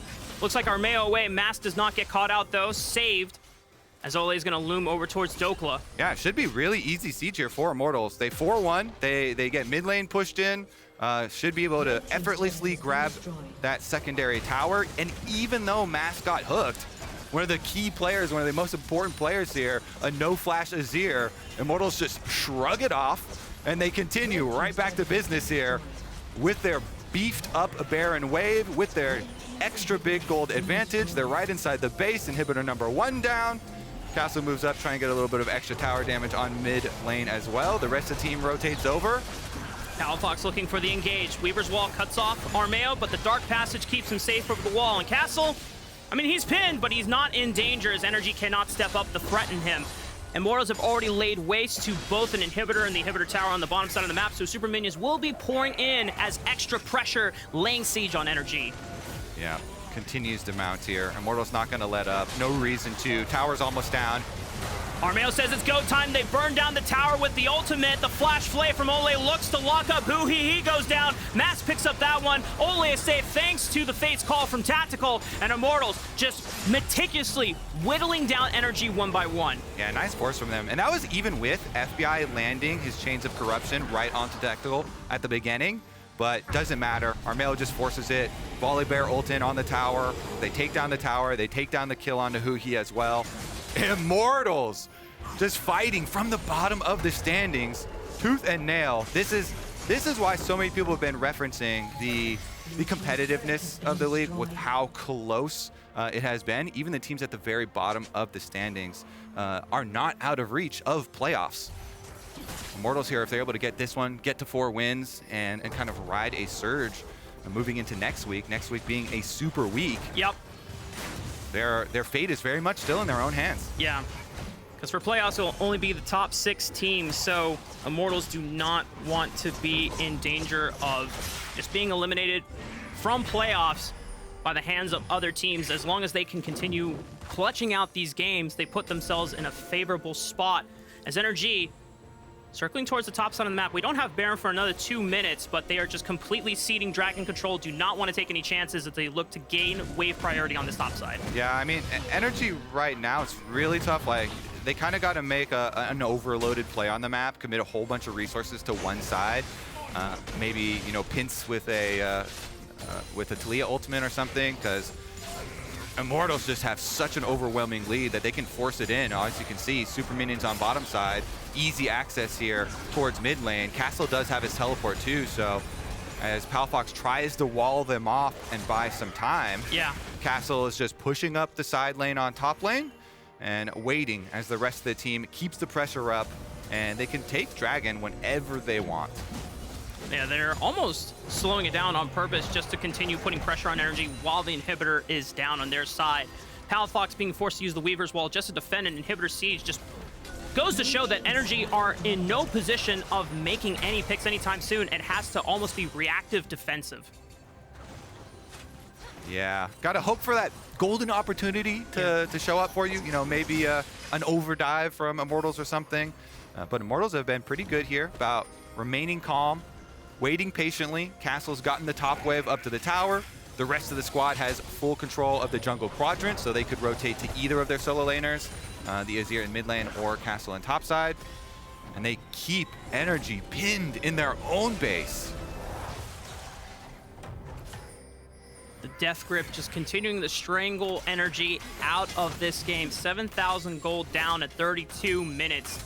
Speaker 2: Looks like Armao away. Mask does not get caught out, though. Saved. As Olleh is going to loom over towards Dhokla.
Speaker 1: Yeah, it should be really easy siege here for Immortals. They 4-1. They get mid lane pushed in. Should be able to effortlessly grab that secondary tower. And even though Mask got hooked, one of the key players, one of the most important players here, a no-flash Azir, Immortals just shrug it off, and they continue right back to business here with their beefed-up Baron wave, with their extra big gold advantage. They're right inside the base, inhibitor number 1 down. Castle moves up, trying to get a little bit of extra tower damage on mid lane as well. The rest of the team rotates over.
Speaker 2: Palafox looking for the engage. Weaver's Wall cuts off Armao, but the Dark Passage keeps him safe over the wall. And Castle, I mean, he's pinned, but he's not in danger as NRG cannot step up to threaten him. Immortals have already laid waste to both an inhibitor and the inhibitor tower on the bottom side of the map, so super minions will be pouring in as extra pressure laying siege on NRG.
Speaker 1: Yeah, continues to mount here. Immortals not going to let up. No reason to. Tower's almost down.
Speaker 2: Armao says it's go time. They burn down the tower with the ultimate. The flash flay from Olleh looks to lock up Huhi. He goes down. Mask picks up that one. Olleh is safe thanks to the Fate's call from Tactical, and Immortals just meticulously whittling down NRG one by one.
Speaker 1: Yeah, nice force from them. And that was even with FBI landing his Chains of Corruption right onto Tactical at the beginning. But doesn't matter. Armao just forces it. Volibear ult in on the tower. They take down the tower. They take down the kill onto Huhi as well. Immortals just fighting from the bottom of the standings, tooth and nail. This is this is why so many people have been referencing the competitiveness of the league with how close it has been. Even the teams at the very bottom of the standings are not out of reach of playoffs. Immortals here, if they're able to get this one, get to 4 wins, and kind of ride a surge moving into next week being a super week.
Speaker 2: Yep.
Speaker 1: Their fate is very much still in their own hands.
Speaker 2: Yeah. Because for playoffs, it will only be the top 6 teams, so Immortals do not want to be in danger of just being eliminated from playoffs by the hands of other teams. As long as they can continue clutching out these games, they put themselves in a favorable spot. As NRG, circling towards the top side of the map, we don't have Baron for another 2 minutes, but they are just completely ceding Dragon control, do not want to take any chances as they look to gain wave priority on this top side.
Speaker 1: Yeah, I mean, NRG right now, it's really tough. Like, they kind of got to make an overloaded play on the map, commit a whole bunch of resources to one side. Maybe, you know, pinch with a Taliyah ultimate or something, because Immortals just have such an overwhelming lead that they can force it in. As you can see, super minions on bottom side, easy access here towards mid lane. Castle does have his teleport too, so as Palafox tries to wall them off and buy some time,
Speaker 2: yeah,
Speaker 1: Castle is just pushing up the side lane on top lane and waiting as the rest of the team keeps the pressure up, and they can take Dragon whenever they want.
Speaker 2: Yeah, they're almost slowing it down on purpose just to continue putting pressure on NRG while the inhibitor is down on their side. Palafox being forced to use the Weaver's Wall just to defend an inhibitor siege just goes to show that NRG are in no position of making any picks anytime soon. It has to almost be reactive defensive.
Speaker 1: Yeah, gotta hope for that golden opportunity to show up for you. You know, maybe an overdive from Immortals or something. But Immortals have been pretty good here about remaining calm, waiting patiently. Castle's gotten the top wave up to the tower. The rest of the squad has full control of the jungle quadrant, so they could rotate to either of their solo laners, the Azir in mid lane or Castle in top side. And they keep NRG pinned in their own base.
Speaker 2: The Death Grip just continuing to strangle NRG out of this game. 7,000 gold down at 32 minutes.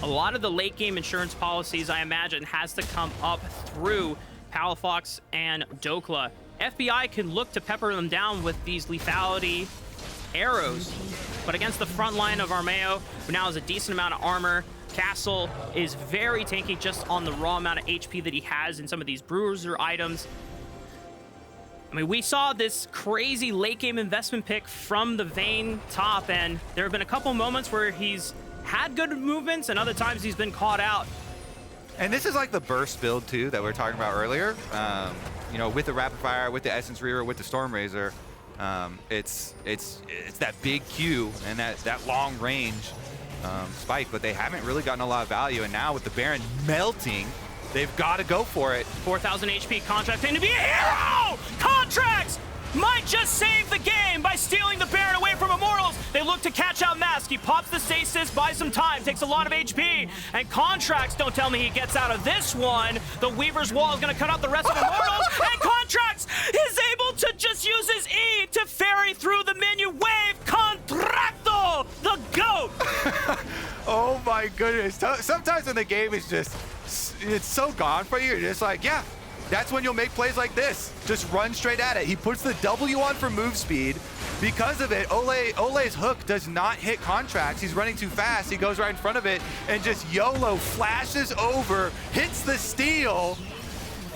Speaker 2: A lot of the late game insurance policies, I imagine, has to come up through Palafox and Dhokla. FBI can look to pepper them down with these lethality arrows, but against the front line of Armao, who now has a decent amount of armor, Castle is very tanky just on the raw amount of HP that he has in some of these bruiser items. I mean, we saw this crazy late game investment pick from the Vayne top, and there have been a couple moments where he's had good movements and other times he's been caught out.
Speaker 1: And this is like the burst build too that we were talking about earlier. You know, with the rapid fire, with the Essence Reaver, with the Storm Razor, it's that big Q and that long range spike, but they haven't really gotten a lot of value. And now with the Baron melting, they've got to go for it.
Speaker 2: 4,000 HP, Contractz to be a hero! Contractz might just save the game by stealing the Baron away from Immortals. They look to catch out Mask. He pops the stasis, buys some time, takes a lot of HP, and Contractz, don't tell me he gets out of this one. The Weaver's Wall is going to cut out the rest of Immortals, and Contractz is able to just use his E to ferry through the minion wave. Contracto, the GOAT!
Speaker 1: Oh my goodness. Sometimes when the game is just, it's so gone for you, you're just like, yeah, that's when you'll make plays like this. Just run straight at it. He puts the W on for move speed. Because of it, Olleh's hook does not hit Contractz. He's running too fast. He goes right in front of it and just YOLO flashes over, hits the steal,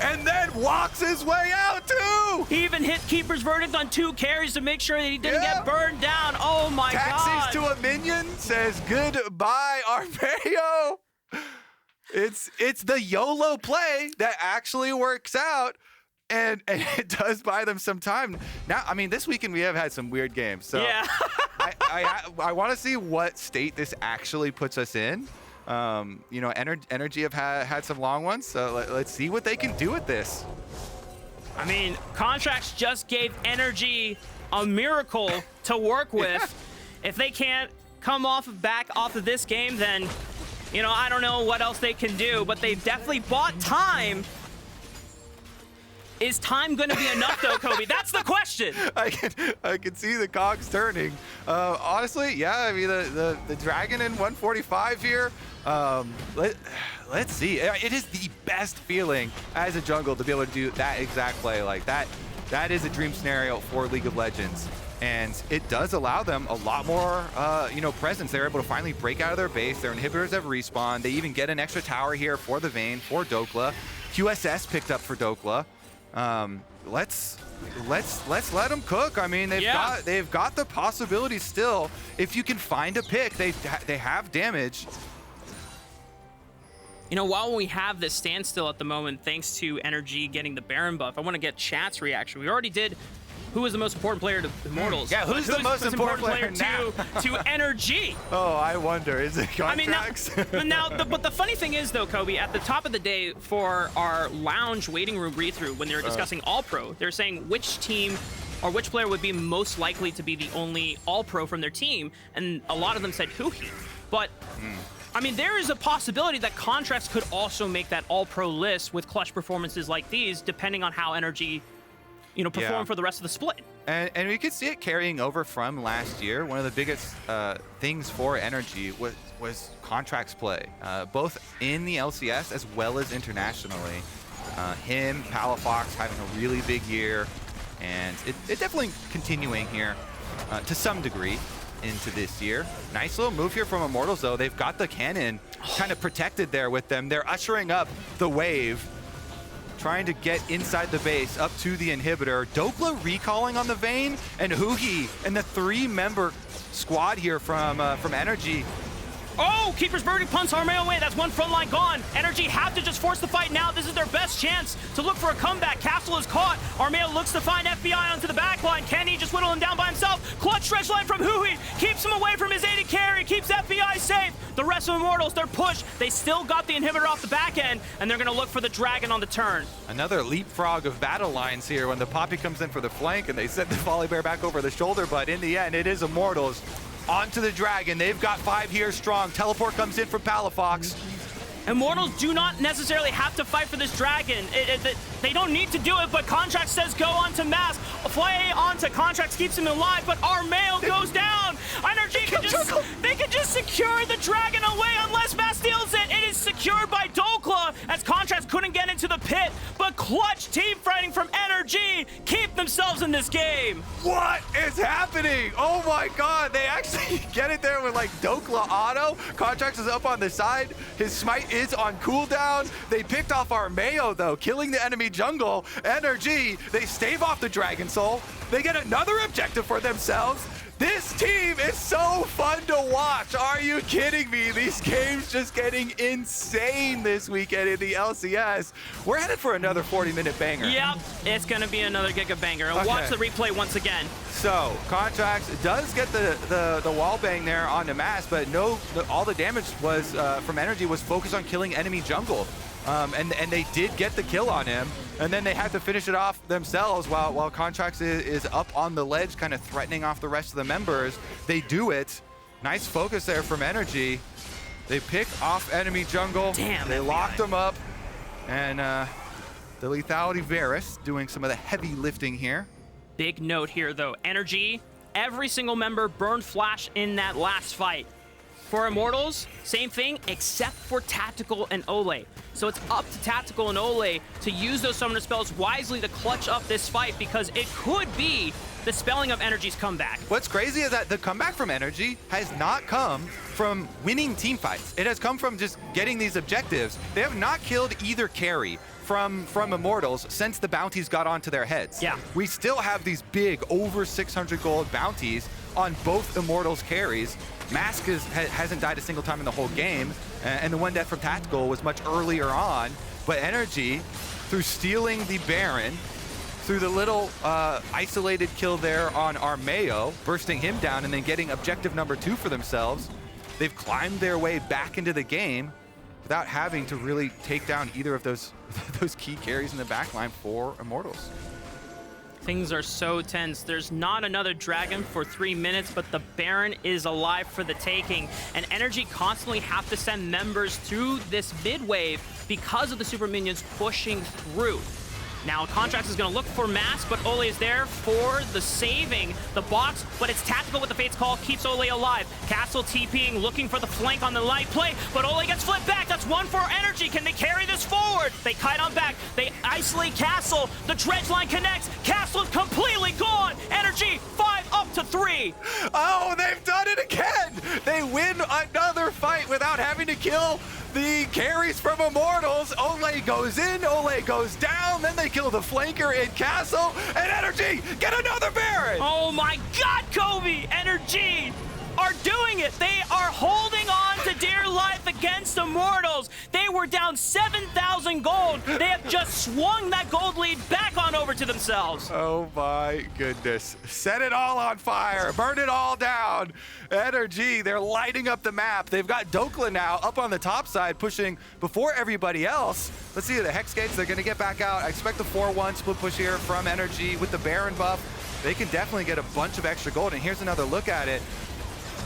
Speaker 1: and then walks his way out too.
Speaker 2: He even hit Keeper's Verdict on 2 carries to make sure that he didn't get burned down. Oh my God.
Speaker 1: Taxis to a minion, says goodbye, Armao. It's the YOLO play that actually works out, and it does buy them some time. Now, I mean, this weekend we have had some weird games, so
Speaker 2: yeah.
Speaker 1: I want to see what state this actually puts us in. You know, NRG have had some long ones, so let's see what they can do with this. I
Speaker 2: mean, Contractz just gave NRG a miracle to work with. Yeah. If they can't come back off of this game, then, you know, I don't know what else they can do, but they've definitely bought time. Is time going to be enough, though, Kobe? That's the question.
Speaker 1: I can see the cogs turning. Honestly, yeah, I mean, the Dragon in 145 here. Let's see. It is the best feeling as a jungle to be able to do that exact play like that. That is a dream scenario for League of Legends. And it does allow them a lot more, presence. They're able to finally break out of their base. Their inhibitors have respawned. They even get an extra tower here for the Vayne, for Dhokla. QSS picked up for Dhokla. Let's let them cook. I mean, they've got the possibility still. If you can find a pick, they have damage.
Speaker 2: You know, while we have this standstill at the moment, thanks to NRG getting the Baron buff, I want to get chat's reaction. We already did who is the most important player to Immortals.
Speaker 1: Yeah, who's the most important player now?
Speaker 2: to NRG?
Speaker 1: Oh, I wonder. Is it Contractz?
Speaker 2: I mean, but the funny thing is, though, Kobe, at the top of the day for our lounge waiting room read-through, when they were discussing All-Pro, they're saying which team or which player would be most likely to be the only All-Pro from their team, and a lot of them said Huhi. But I mean, there is a possibility that Contractz could also make that All-Pro list with clutch performances like these, depending on how NRG perform for the rest of the split.
Speaker 1: And we could see it carrying over from last year. One of the biggest things for NRG was Contractz play, both in the LCS as well as internationally. Him, Palafox having a really big year, and it definitely continuing here to some degree into this year. Nice little move here from Immortals, though. They've got the cannon kind of protected there with them. They're ushering up the wave, trying to get inside the base up to the inhibitor. Dhokla recalling on the Vayne, and Huhi and the 3-member squad here from NRG.
Speaker 2: Oh, Keeper's Birdie punts Armao away. That's one front line gone. NRG have to just force the fight now. This is their best chance to look for a comeback. Castle is caught. Armao looks to find FBI onto the back line. Can he just whittle him down by himself? Clutch stretch line from Huhi. Keeps him away from his AD carry. Keeps FBI safe. The rest of Immortals, they're pushed. They still got the inhibitor off the back end, and they're going to look for the Dragon on the turn.
Speaker 1: Another leapfrog of battle lines here when the Poppy comes in for the flank, and they send the Volibear back over the shoulder, but in the end, it is Immortals onto the Dragon. They've got 5 here strong. Teleport comes in from Palafox.
Speaker 2: Immortals do not necessarily have to fight for this Dragon. They don't need to do it, but Contractz says go on to Mask. Fly onto Contractz keeps him alive, but Armao goes down. NRG can just secure the Dragon away unless Mask steals it. It is secured by Dhokla as Contractz couldn't get into the pit, but clutch team fighting from NRG keep themselves in this game.
Speaker 1: What is happening? Oh my god, they actually get it there with like Dhokla auto. Contractz is up on the side. His smite is on cooldown. They picked off Armao though, killing the enemy jungle. NRG, they stave off the Dragon Soul. They get another objective for themselves. This team is so fun to watch. Are you kidding me? These games just getting insane this weekend in the LCS. We're headed for another 40-minute banger.
Speaker 2: Yep, it's going to be another giga banger. Okay. Watch the replay once again.
Speaker 1: So, Contractz does get the wall bang there on the Mask, but all the damage was from NRG was focused on killing enemy jungle. And they did get the kill on him, and then they had to finish it off themselves while Contractz is up on the ledge, kind of threatening off the rest of the members. They do it. Nice focus there from NRG. They pick off enemy jungle.
Speaker 2: Damn,
Speaker 1: they locked them up, and the lethality Varus doing some of the heavy lifting here.
Speaker 2: Big note here, though. NRG, every single member burned Flash in that last fight. For Immortals, same thing, except for Tactical and Olleh. So it's up to Tactical and Olleh to use those summoner spells wisely to clutch up this fight, because it could be the spelling of NRG's comeback.
Speaker 1: What's crazy is that the comeback from NRG has not come from winning team fights. It has come from just getting these objectives. They have not killed either carry from Immortals since the bounties got onto their heads.
Speaker 2: Yeah.
Speaker 1: We still have these big, over 600 gold bounties on both Immortals carries. Mask hasn't died a single time in the whole game, and the one death from Tactical was much earlier on, but NRG, through stealing the Baron, through the little isolated kill there on Armao, bursting him down and then getting objective number 2 for themselves, they've climbed their way back into the game without having to really take down either of those key carries in the backline for Immortals.
Speaker 2: Things are so tense. There's not another Dragon for 3 minutes, but the Baron is alive for the taking. And NRG constantly have to send members through this mid wave because of the super minions pushing through. Now Contractz is going to look for Mass, but Olleh is there for the saving the box, but it's tactical with the Fate's Call, keeps Olleh alive. Castle TPing, looking for the flank on the light play, but Olleh gets flipped back. That's one for NRG. Can they carry this forward? They kite on back. They isolate Castle. The dredge line connects. Castle's completely gone. NRG 5 up to 3.
Speaker 1: Oh, they've done it again. They win another fight without having to kill the carries from Immortals. Olleh goes in, Olleh goes down, then they kill the flanker in Castle, and NRG get another Baron!
Speaker 2: Oh my god, Kobe! NRG are doing it! They are holding on to dear life against Immortals. They were down 7,000 gold. They have just swung that gold lead back on over to themselves.
Speaker 1: Oh my goodness. Set it all on fire. Burn it all down. NRG, they're lighting up the map. They've got Dhokla now up on the top side, pushing before everybody else. Let's see the Hex Gates. They're going to get back out. I expect the 4-1 split push here from NRG with the Baron buff. They can definitely get a bunch of extra gold. And here's another look at it.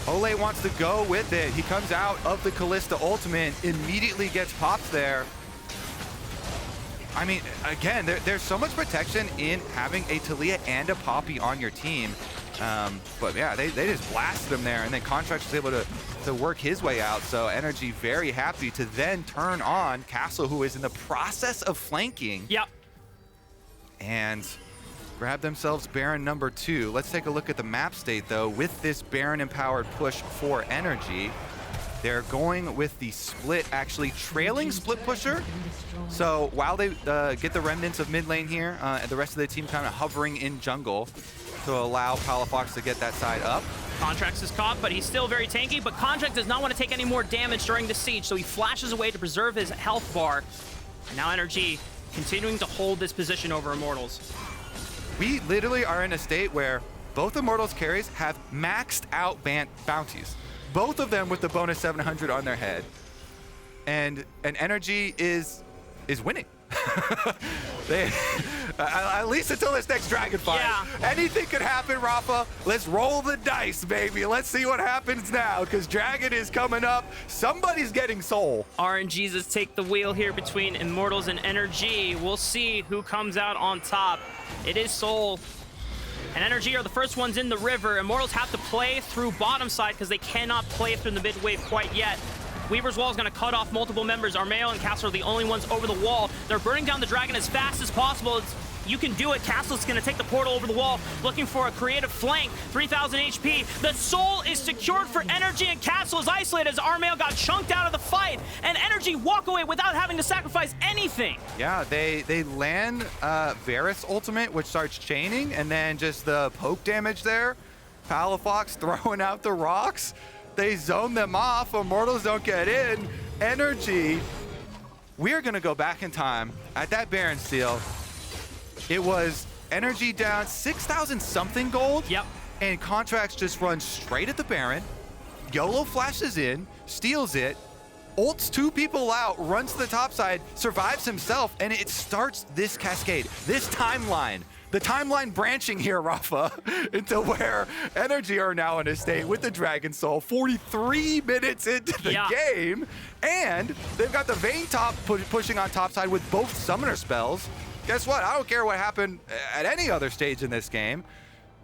Speaker 1: Olleh wants to go with it. He comes out of the Kalista ultimate, immediately gets popped there. I mean, again, there's so much protection in having a Taliyah and a Poppy on your team. But yeah, they just blasted him there, and then Contractz was able to work his way out. So NRG very happy to then turn on Castle, who is in the process of flanking.
Speaker 2: Yep.
Speaker 1: And grab themselves Baron number 2. Let's take a look at the map state, though. With this Baron-empowered push for NRG, they're going with the split, actually trailing split pusher. So while they get the remnants of mid lane here, the rest of the team kind of hovering in jungle to allow Palafox to get that side up.
Speaker 2: Contractz is caught, but he's still very tanky, but Contractz does not want to take any more damage during the siege, so he flashes away to preserve his health bar. And now NRG continuing to hold this position over Immortals.
Speaker 1: We literally are in a state where both Immortals carries have maxed out bounties. Both of them with the bonus 700 on their head. And NRG is winning. At least until this next dragon fight.
Speaker 2: Yeah.
Speaker 1: Anything could happen, Raafaa. Let's roll the dice, baby. Let's see what happens now, because dragon is coming up. Somebody's getting soul.
Speaker 2: RNGs take the wheel here between Immortals and NRG. We'll see who comes out on top. It is Soul. And NRG are the first ones in the river. Immortals have to play through bottom side because they cannot play through the mid wave quite yet. Weaver's Wall is going to cut off multiple members. Armao and Castle are the only ones over the wall. They're burning down the dragon as fast as possible. You can do it. Castle's going to take the portal over the wall, looking for a creative flank. 3,000 HP. The soul is secured for NRG, and Castle is isolated as Armao got chunked out of the fight, and NRG walk away without having to sacrifice anything.
Speaker 1: Yeah, they land Varus ultimate, which starts chaining, and then just the poke damage there. Palafox throwing out the rocks. They zone them off. Immortals don't get in. NRG, we're going to go back in time at that Baron steal. It was NRG down 6,000 something gold.
Speaker 2: Yep.
Speaker 1: And Contractz just runs straight at the Baron. YOLO flashes in, steals it, ults 2 people out, runs to the top side, survives himself, and it starts this cascade, this timeline. The timeline branching here, Raafaa, into where NRG are now in a state with the Dragon Soul, 43 minutes into the game, and they've got the Vayne top pushing on top side with both summoner spells. Guess what? I don't care what happened at any other stage in this game.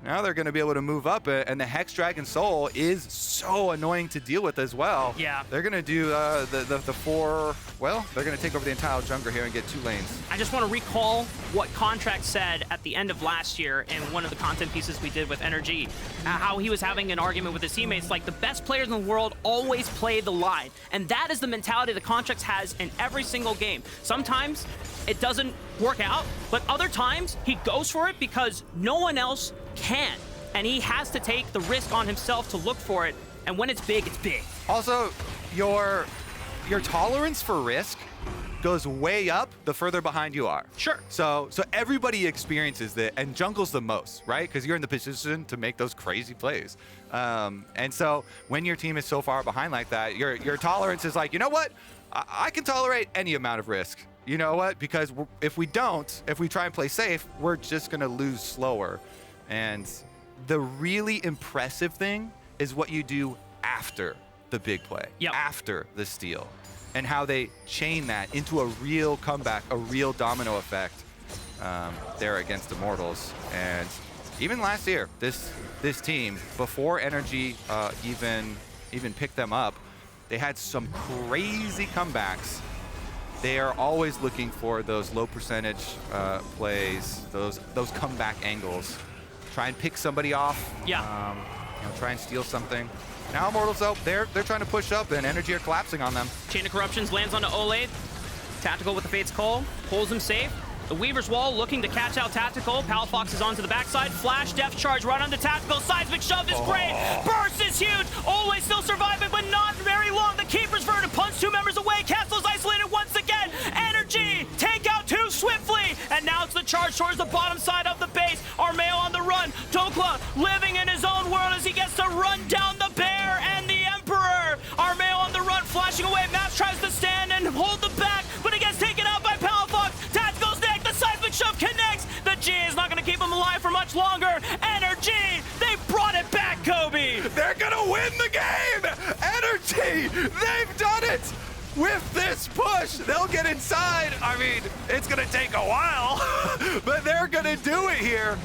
Speaker 1: Now they're going to be able to move up, and the Hex Dragon Soul is so annoying to deal with as well.
Speaker 2: Yeah.
Speaker 1: They're going to do the 4, well, they're going to take over the entire jungle here and get 2 lanes.
Speaker 2: I just want to recall what Contractz said at the end of last year in one of the content pieces we did with NRG, how he was having an argument with his teammates, like the best players in the world always play the line. And that is the mentality that Contractz has in every single game. Sometimes it doesn't work out, but other times he goes for it because no one else can, and he has to take the risk on himself to look for it, and when it's big, it's big.
Speaker 1: Also, your tolerance for risk goes way up the further behind you are.
Speaker 2: Sure.
Speaker 1: So everybody experiences that, and jungle's the most, right? Because you're in the position to make those crazy plays. And so when your team is so far behind like that, your tolerance is like, you know what? I can tolerate any amount of risk. You know what? Because if we try and play safe, we're just going to lose slower. And the really impressive thing is what you do after the big play, after the steal, and how they chain that into a real comeback, a real domino effect. there against Immortals. And even last year, this team, before NRG even picked them up, they had some crazy comebacks. They are always looking for those low percentage plays, those comeback angles. Try and pick somebody off.
Speaker 2: Yeah.
Speaker 1: Try and steal something. Now Immortals, though, they're trying to push up, and NRG are collapsing on them.
Speaker 2: Chain of Corruptions lands onto Olleh. Tactical with the Fate's Call, pulls him safe. The Weaver's Wall looking to catch out Tactical. Palafox is onto the backside. Flash, Death Charge, right onto Tactical. Seismic Shove is great. Burst is huge. Olleh still surviving, but not very long. The Keeper's Verdict punch 2 members away. Castle's isolated once again. Energy, take out 2 swiftly. And now it's the charge towards the bottom side of the base. Armao on the run. Dhokla living in his own world as he gets to run down the Bear and the Emperor. Armao on the run, flashing away. Maps tries to stand and hold the back, but he gets taken out by Palafox. Tactical's neck, the Seismic Shove connects. The G is not going to keep him alive for much longer. Energy, they brought it back, Kobe.
Speaker 1: They're going to win the game. Energy, they've done it. With this push, they'll get inside. I mean, it's going to take a while, but they're going to do it here.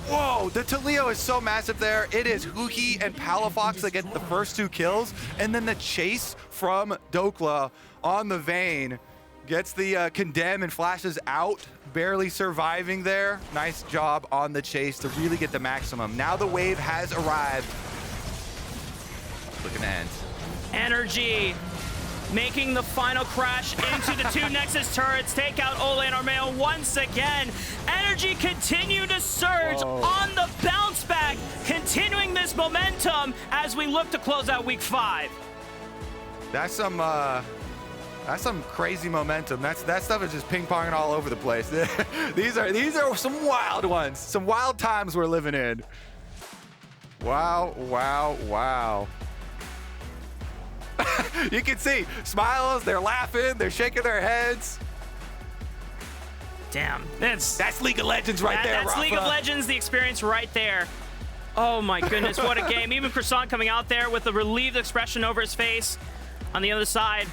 Speaker 1: Whoa, the Taliyah is so massive there. It is Huhi and Palafox that get the first 2 kills, and then the chase from Dhokla on the Vayne gets the condemn and flashes out, barely surviving there. Nice job on the chase to really get the maximum. Now the wave has arrived. Looking to end.
Speaker 2: Energy making the final crash into the 2 Nexus turrets, take out Olleh and Armao once again. Energy continue to surge on the bounce back, continuing this momentum as we look to close out week 5.
Speaker 1: That's some crazy momentum. That stuff is just ping-ponging all over the place. These are some wild ones, some wild times we're living in. Wow, wow, wow. You can see smiles, they're laughing, they're shaking their heads.
Speaker 2: Damn,
Speaker 1: that's League of Legends right there,
Speaker 2: That's
Speaker 1: Raafaa.
Speaker 2: League of Legends, the experience right there. Oh my goodness, what a game. Even Croissant coming out there with a relieved expression over his face. On the other side,